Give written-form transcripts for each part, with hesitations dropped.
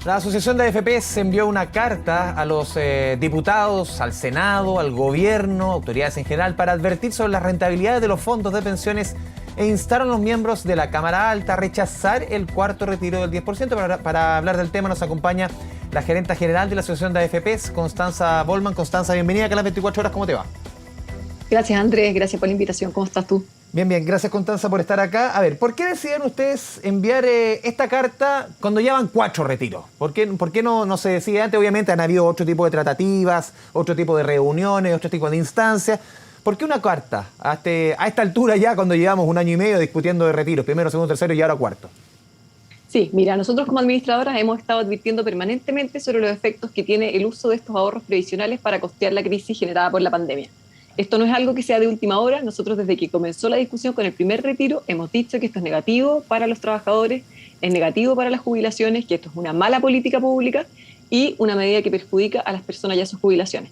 La Asociación de AFPs envió una carta a los diputados, al Senado, al gobierno, autoridades en general, para advertir sobre las rentabilidades de los fondos de pensiones e instaron a los miembros de la Cámara Alta a rechazar el cuarto retiro del 10%. Para hablar del tema nos acompaña la gerenta general de la Asociación de AFPs, Constanza Bollmann. Constanza, bienvenida acá a las 24 horas, ¿cómo te va? Gracias, Andrés, gracias por la invitación. ¿Cómo estás tú? Bien, bien, gracias Constanza por estar acá. A ver, ¿por qué decidieron ustedes enviar esta carta cuando ya van 4 retiros? ¿Por qué no se decide antes? Obviamente han habido otro tipo de tratativas, otro tipo de reuniones, otro tipo de instancias. ¿Por qué una carta a esta altura ya cuando llevamos 1 año y medio discutiendo de retiros? Primero, segundo, tercero y ahora cuarto. Sí, mira, nosotros como administradoras hemos estado advirtiendo permanentemente sobre los efectos que tiene el uso de estos ahorros previsionales para costear la crisis generada por la pandemia. Esto no es algo que sea de última hora. Nosotros desde que comenzó la discusión con el primer retiro hemos dicho que esto es negativo para los trabajadores, es negativo para las jubilaciones, que esto es una mala política pública y una medida que perjudica a las personas y a sus jubilaciones.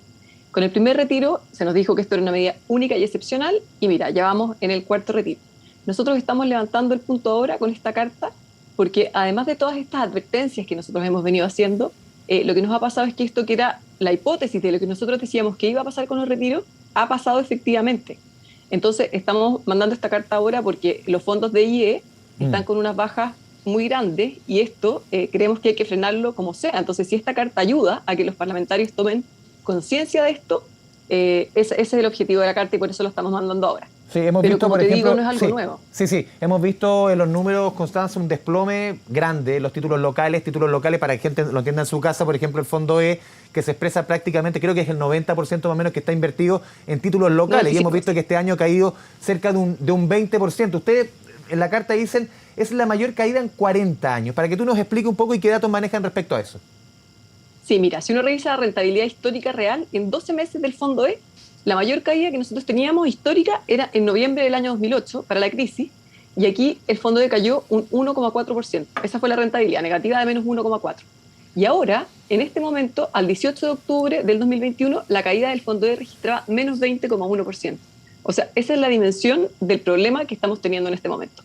Con el primer retiro se nos dijo que esto era una medida única y excepcional y mira, ya vamos en el cuarto retiro. Nosotros estamos levantando el punto ahora con esta carta porque además de todas estas advertencias que nosotros hemos venido haciendo, lo que nos ha pasado es que esto que era la hipótesis de lo que nosotros decíamos que iba a pasar con los retiros, ha pasado efectivamente. Entonces estamos mandando esta carta ahora porque los fondos de IE están con unas bajas muy grandes y esto creemos que hay que frenarlo como sea. Entonces si esta carta ayuda a que los parlamentarios tomen conciencia de esto, ese es el objetivo de la carta y por eso lo estamos mandando ahora. Sí, hemos Pero visto, como por te ejemplo, digo, no es algo nuevo. Sí, hemos visto en los números, Constanza, un desplome grande, los títulos locales para que gente lo entienda en su casa, por ejemplo, el fondo E, que se expresa prácticamente, creo que es el 90% más o menos que está invertido en títulos locales, y hemos visto que este año ha caído cerca de un 20%. Ustedes en la carta dicen, es la mayor caída en 40 años, para que tú nos expliques un poco y qué datos manejan respecto a eso. Sí, mira, si uno revisa la rentabilidad histórica real, en 12 meses del fondo E, la mayor caída que nosotros teníamos histórica era en noviembre del año 2008 para la crisis y aquí el fondo E cayó un 1,4%. Esa fue la rentabilidad, negativa de menos 1,4%. Y ahora, en este momento, al 18 de octubre del 2021, la caída del fondo E registraba menos 20,1%. O sea, esa es la dimensión del problema que estamos teniendo en este momento.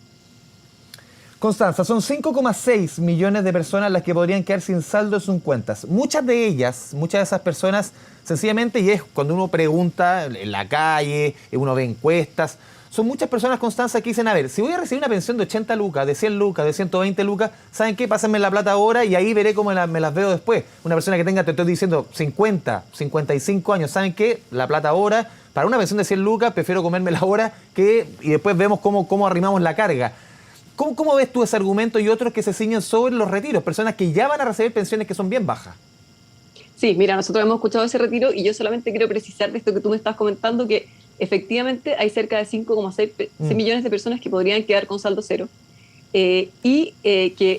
Constanza, son 5,6 millones de personas las que podrían quedar sin saldo en sus cuentas. Muchas de esas personas, sencillamente, y es cuando uno pregunta en la calle, uno ve encuestas, son muchas personas, Constanza, que dicen, a ver, si voy a recibir una pensión de 80 lucas, de 100 lucas, de 120 lucas, ¿saben qué? Pásenme la plata ahora y ahí veré cómo me las veo después. Una persona que tenga, te estoy diciendo, 50, 55 años, ¿saben qué? La plata ahora, para una pensión de 100 lucas, prefiero comérmela ahora y después vemos cómo arrimamos la carga. ¿Cómo ves tú ese argumento y otros que se ciñen sobre los retiros? Personas que ya van a recibir pensiones que son bien bajas. Sí, mira, nosotros hemos escuchado ese retiro y yo solamente quiero precisar de esto que tú me estás comentando, que efectivamente hay cerca de 5,6 millones de personas que podrían quedar con saldo cero que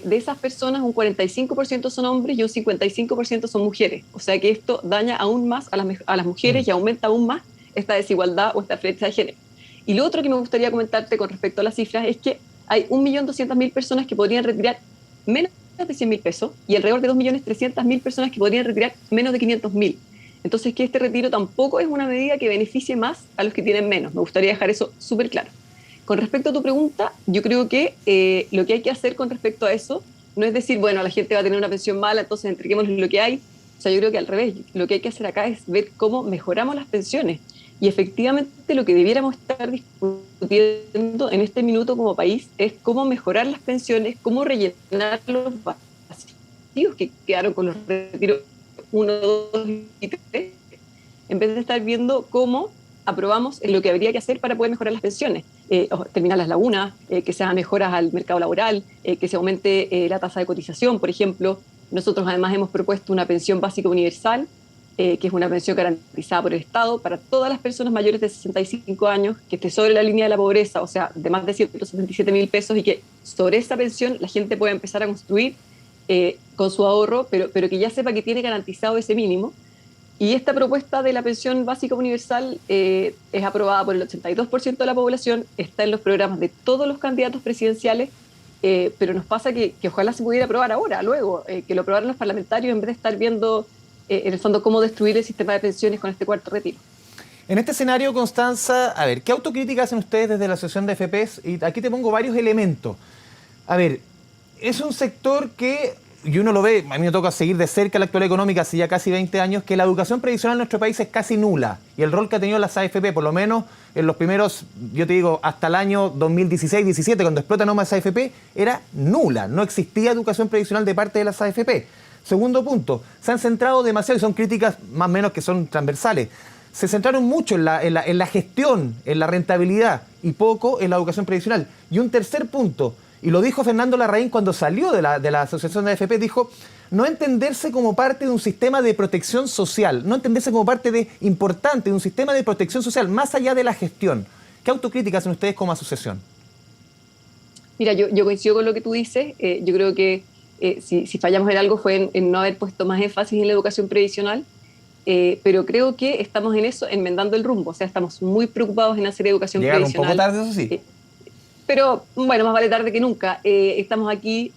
de esas personas un 45% son hombres y un 55% son mujeres. O sea que esto daña aún más a las mujeres y aumenta aún más esta desigualdad o esta brecha de género. Y lo otro que me gustaría comentarte con respecto a las cifras es que hay 1.200.000 personas que podrían retirar menos de 100.000 pesos y alrededor de 2.300.000 personas que podrían retirar menos de 500.000. Entonces, que este retiro tampoco es una medida que beneficie más a los que tienen menos. Me gustaría dejar eso súper claro. Con respecto a tu pregunta, yo creo que lo que hay que hacer con respecto a eso no es decir, bueno, la gente va a tener una pensión mala, entonces entreguémosles lo que hay. O sea, yo creo que al revés, lo que hay que hacer acá es ver cómo mejoramos las pensiones. Y efectivamente lo que debiéramos estar discutiendo en este minuto como país es cómo mejorar las pensiones, cómo rellenar los vacíos que quedaron con los retiros 1, 2 y 3, en vez de estar viendo cómo aprobamos lo que habría que hacer para poder mejorar las pensiones, terminar las lagunas, que se hagan mejoras al mercado laboral, que se aumente la tasa de cotización, por ejemplo. Nosotros además hemos propuesto una pensión básica universal, que es una pensión garantizada por el Estado para todas las personas mayores de 65 años, que esté sobre la línea de la pobreza, o sea, de más de 177.000 pesos, y que sobre esa pensión la gente pueda empezar a construir con su ahorro, pero que ya sepa que tiene garantizado ese mínimo. Y esta propuesta de la pensión básica universal es aprobada por el 82% de la población, está en los programas de todos los candidatos presidenciales, pero nos pasa que ojalá se pudiera aprobar ahora, luego, que lo aprobaran los parlamentarios en vez de estar viendo en el fondo cómo destruir el sistema de pensiones con este cuarto retiro. En este escenario, Constanza, a ver, ¿qué autocrítica hacen ustedes desde la Asociación de AFPs? Y aquí te pongo varios elementos. A ver, es un sector que y uno lo ve, a mí me toca seguir de cerca la actualidad económica hace ya casi 20 años, que la educación previsional en nuestro país es casi nula. Y el rol que ha tenido las AFP, por lo menos en los primeros, yo te digo, hasta el año 2016-17, cuando explota nomás AFP, era nula. No existía educación previsional de parte de las AFP. Segundo punto, se han centrado demasiado, y son críticas más o menos que son transversales, se centraron mucho en la gestión, en la rentabilidad, y poco en la educación previsional. Y un tercer punto, y lo dijo Fernando Larraín cuando salió de la Asociación de AFP, dijo, no entenderse como parte de un sistema de protección social, no entenderse como parte importante de un sistema de protección social, más allá de la gestión. ¿Qué autocrítica hacen ustedes como asociación? Mira, yo coincido con lo que tú dices. Yo creo que si fallamos en algo fue en no haber puesto más énfasis en la educación previsional, pero creo que estamos en eso, enmendando el rumbo. O sea, estamos muy preocupados en hacer educación previsional. Llegaron un poco tarde, eso sí. Pero bueno, más vale tarde que nunca. Estamos aquí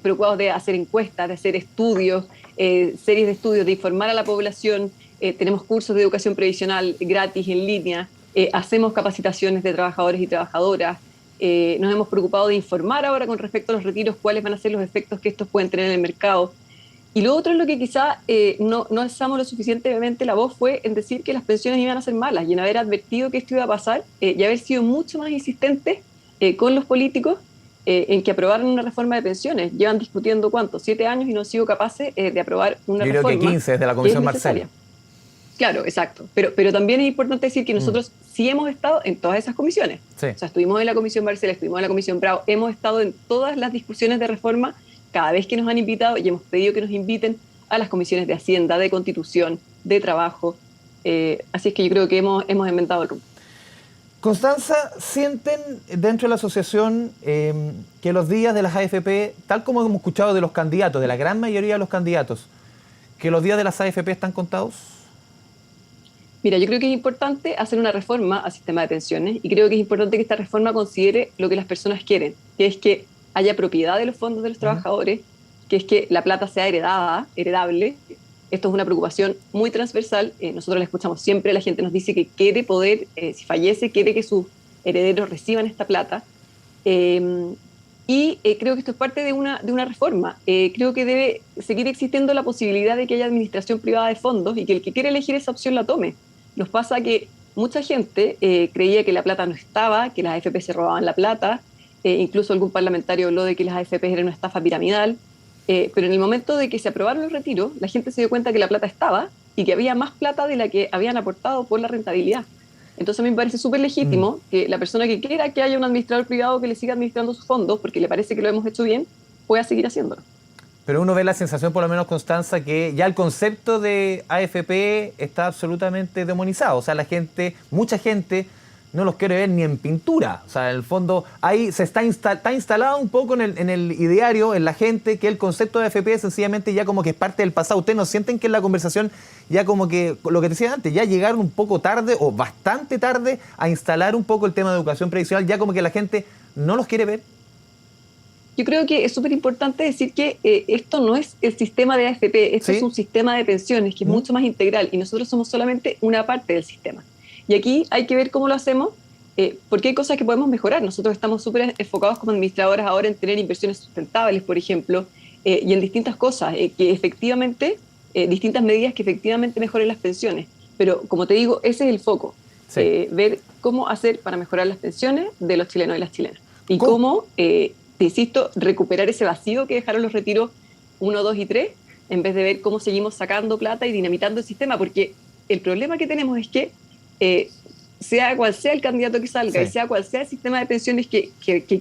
preocupados de hacer encuestas, de hacer estudios, series de estudios, de informar a la población. Tenemos cursos de educación previsional gratis en línea, hacemos capacitaciones de trabajadores y trabajadoras. Nos hemos preocupado de informar ahora con respecto a los retiros cuáles van a ser los efectos que estos pueden tener en el mercado. Y lo otro es lo que quizá no alzamos lo suficientemente la voz fue en decir que las pensiones iban a ser malas y en haber advertido que esto iba a pasar y haber sido mucho más insistentes con los políticos en que aprobaran una reforma de pensiones. Llevan discutiendo, ¿cuánto? 7 años y no han sido capaces de aprobar una reforma. Yo creo que 15 desde la Comisión Marcel. Claro, exacto. Pero también es importante decir que nosotros sí hemos estado en todas esas comisiones. Sí. O sea, estuvimos en la Comisión Marcel, estuvimos en la Comisión Bravo, hemos estado en todas las discusiones de reforma cada vez que nos han invitado y hemos pedido que nos inviten a las comisiones de Hacienda, de Constitución, de Trabajo. Así es que yo creo que hemos inventado el rumbo. Constanza, ¿sienten dentro de la asociación que los días de las AFP, tal como hemos escuchado de los candidatos, de la gran mayoría de los candidatos, que los días de las AFP están contados? Mira, yo creo que es importante hacer una reforma al sistema de pensiones y creo que es importante que esta reforma considere lo que las personas quieren, que es que haya propiedad de los fondos de los trabajadores, que es que la plata sea heredable. Esto es una preocupación muy transversal. Nosotros la escuchamos siempre, la gente nos dice que quiere poder, si fallece, quiere que sus herederos reciban esta plata. Creo que esto es parte de una reforma. Creo que debe seguir existiendo la posibilidad de que haya administración privada de fondos y que el que quiere elegir esa opción la tome. Nos pasa que mucha gente creía que la plata no estaba, que las AFP se robaban la plata, incluso algún parlamentario habló de que las AFP eran una estafa piramidal, pero en el momento de que se aprobaron los retiros, la gente se dio cuenta que la plata estaba y que había más plata de la que habían aportado por la rentabilidad. Entonces a mí me parece súper legítimo que la persona que quiera que haya un administrador privado que le siga administrando sus fondos, porque le parece que lo hemos hecho bien, pueda seguir haciéndolo. Pero uno ve la sensación, por lo menos, Constanza, que ya el concepto de AFP está absolutamente demonizado. O sea, mucha gente no los quiere ver ni en pintura. O sea, en el fondo, ahí está instalado un poco en el ideario, en la gente, que el concepto de AFP sencillamente ya como que es parte del pasado. ¿Ustedes no sienten que en la conversación ya como que, lo que te decía antes, ya llegaron un poco tarde o bastante tarde a instalar un poco el tema de educación previsional, ya como que la gente no los quiere ver? Yo creo que es súper importante decir que esto no es el sistema de AFP, esto es un sistema de pensiones que es mucho más integral y nosotros somos solamente una parte del sistema. Y aquí hay que ver cómo lo hacemos, porque hay cosas que podemos mejorar. Nosotros estamos súper enfocados como administradoras ahora en tener inversiones sustentables, por ejemplo, y en distintas cosas, que efectivamente, distintas medidas que efectivamente mejoren las pensiones. Pero como te digo, ese es el foco, ver cómo hacer para mejorar las pensiones de los chilenos y las chilenas. Y cómo te insisto, recuperar ese vacío que dejaron los retiros 1, 2 y 3, en vez de ver cómo seguimos sacando plata y dinamitando el sistema, porque el problema que tenemos es que sea cual sea el candidato que salga y sea cual sea el sistema de pensiones que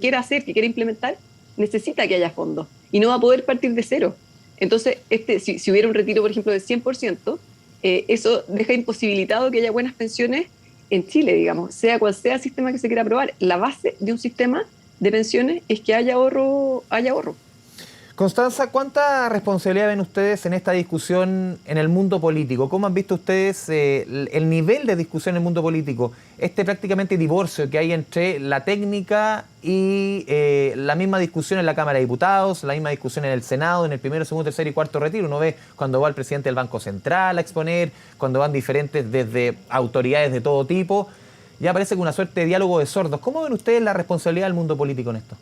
quiera hacer, que quiera implementar, necesita que haya fondos y no va a poder partir de cero. Entonces, si hubiera un retiro, por ejemplo, del 100%, eso deja imposibilitado que haya buenas pensiones en Chile, digamos, sea cual sea el sistema que se quiera aprobar. La base de un sistema de pensiones es que haya ahorro. Constanza, ¿cuánta responsabilidad ven ustedes en esta discusión en el mundo político? ¿Cómo han visto ustedes el nivel de discusión en el mundo político? Prácticamente divorcio que hay entre la técnica y la misma discusión en la Cámara de Diputados, la misma discusión en el Senado, en el primero, segundo, tercer y cuarto retiro. Uno ve cuando va el presidente del Banco Central a exponer, cuando van diferentes desde autoridades de todo tipo. Ya parece que una suerte de diálogo de sordos. ¿Cómo ven ustedes la responsabilidad del mundo político en esto?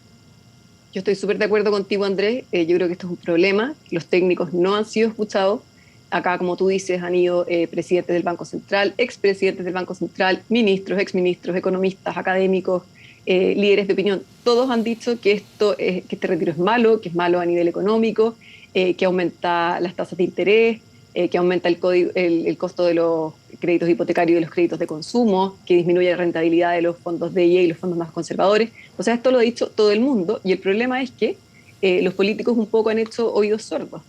Yo estoy súper de acuerdo contigo, Andrés. Yo creo que esto es un problema. Los técnicos no han sido escuchados. Acá, como tú dices, han ido presidentes del Banco Central, expresidentes del Banco Central, ministros, exministros, economistas, académicos, líderes de opinión. Todos han dicho que que este retiro es malo, que es malo a nivel económico, que aumenta las tasas de interés, que aumenta el costo de los créditos hipotecarios y de los créditos de consumo, que disminuye la rentabilidad de los fondos de IE y los fondos más conservadores. O sea, esto lo ha dicho todo el mundo y el problema es que los políticos un poco han hecho oídos sordos.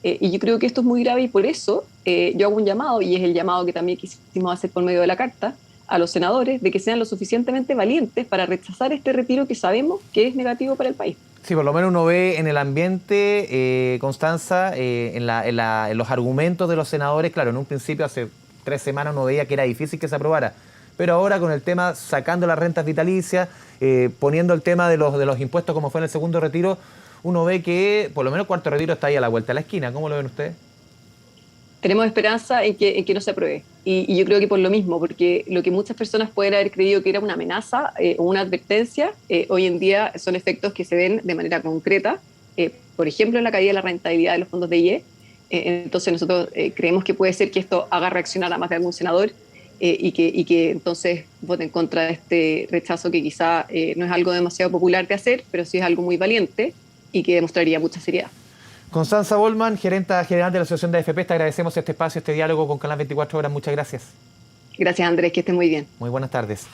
Y yo creo que esto es muy grave y por eso yo hago un llamado, y es el llamado que también quisimos hacer por medio de la carta, a los senadores de que sean lo suficientemente valientes para rechazar este retiro que sabemos que es negativo para el país. Sí, por lo menos uno ve en el ambiente, Constanza, en los argumentos de los senadores, claro, en un principio hace 3 semanas uno veía que era difícil que se aprobara, pero ahora con el tema sacando las rentas vitalicias, poniendo el tema de los impuestos como fue en el segundo retiro, uno ve que por lo menos el cuarto retiro está ahí a la vuelta de la esquina. ¿Cómo lo ven ustedes? Tenemos esperanza en que no se apruebe. Y yo creo que por lo mismo, porque lo que muchas personas pueden haber creído que era una amenaza o una advertencia, hoy en día son efectos que se ven de manera concreta. Por ejemplo, en la caída de la rentabilidad de los fondos de IE. Entonces nosotros creemos que puede ser que esto haga reaccionar a más de algún senador y que entonces vote en contra de este rechazo que quizá no es algo demasiado popular de hacer, pero sí es algo muy valiente y que demostraría mucha seriedad. Constanza Bollmann, gerenta general de la Asociación de AFP, te agradecemos este espacio, este diálogo con Canal 24 Horas. Muchas gracias. Gracias, Andrés, que esté muy bien. Muy buenas tardes.